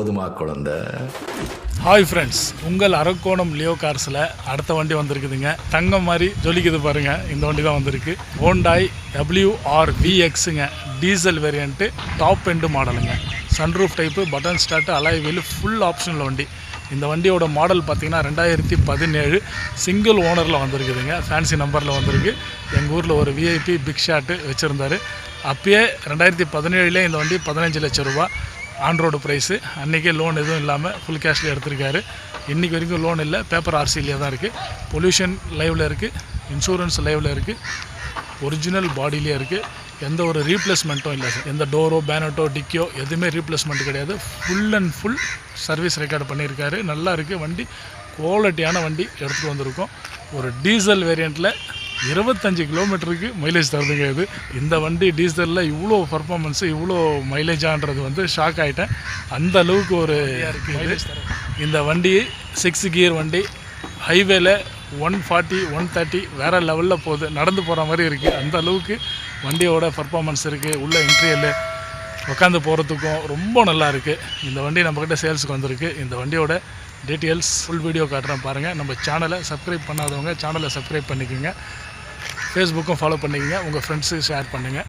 போதுமா குழந்தை? Hi friends, உங்கள் அரக்கோணம் லியோ கார்ஸில் அடுத்த வண்டி வந்திருக்குதுங்க. தங்கம் மாதிரி ஜொலிக்குது பாருங்கள். இந்த வண்டி தான் வந்திருக்கு. ஹோண்டாய் WRVXங்க, டீசல் வேரியண்ட்டு, டாப் எண்டு மாடலுங்க. Sunroof type, button start, alloy wheel, full ஆப்ஷனில் வண்டி. இந்த வண்டியோட மாடல் பார்த்திங்கன்னா 2017 சிங்கிள் ஓனரில் வந்திருக்குதுங்க. ஃபேன்சி நம்பரில் வந்திருக்கு. எங்கள் ஊரில் ஒரு விஐபி பிக் ஷாட்டு வச்சுருந்தார். அப்பயே 2017 இந்த வண்டி 15 லட்சம் ரூபா ஆன்ரோடு ப்ரைஸு. அன்றைக்கே லோன் எதுவும் இல்லாமல் ஃபுல் கேஷில் எடுத்திருக்காரு. இன்றைக்கி வரைக்கும் லோன் இல்லை, பேப்பர் ஆர்சியிலே தான் இருக்குது. பொல்யூஷன் லைவில் இருக்குது, இன்சூரன்ஸ் லைவில் இருக்குது, ஒரிஜினல் பாடியிலே இருக்குது. எந்த ஒரு ரீப்ளேஸ்மெண்ட்டும் இல்லை சார். எந்த டோரோ, பேனட்டோ, டிக்கியோ எதுவுமே ரீப்ளேஸ்மெண்ட் கிடையாது. Full and full service record பண்ணியிருக்காரு. நல்லா இருக்குது வண்டி, குவாலிட்டியான வண்டி எடுத்துகிட்டு வந்திருக்கோம். ஒரு டீசல் வேரியண்ட்டில் 25 கிலோமீட்டருக்கு மைலேஜ் தருதுங்க இது. இந்த வண்டி டீசலில் இவ்வளோ பர்ஃபார்மன்ஸு, இவ்வளோ மைலேஜான்றது வந்து ஷாக் ஆகிட்டேன். அந்த அளவுக்கு ஒரு இருக்குது இந்த வண்டி. 6 கியர் வண்டி, ஹைவேல 140, 130 வேறு லெவலில் போகுது. நடந்து போகிற மாதிரி இருக்குது. அந்த அளவுக்கு வண்டியோட பர்ஃபார்மன்ஸ் இருக்குது. உள்ள இன்டீரியல் உட்காந்து போகிறதுக்கும் ரொம்ப நல்லா இருக்குது. இந்த வண்டி நம்மக்கிட்ட சேல்ஸுக்கு வந்திருக்கு. இந்த வண்டியோட டீட்டெயில்ஸ் ஃபுல் வீடியோ காட்டுறேன் பாருங்கள். நம்ம சேனலை சப்ஸ்கிரைப் பண்ணாதவங்க சேனலை சப்ஸ்கிரைப் பண்ணிக்கோங்க. ஃபேஸ்புக்கும் ஃபாலோ பண்ணிக்கோங்க. உங்கள் ஃப்ரெண்ட்ஸுக்கு ஷேர் பண்ணுங்கள்.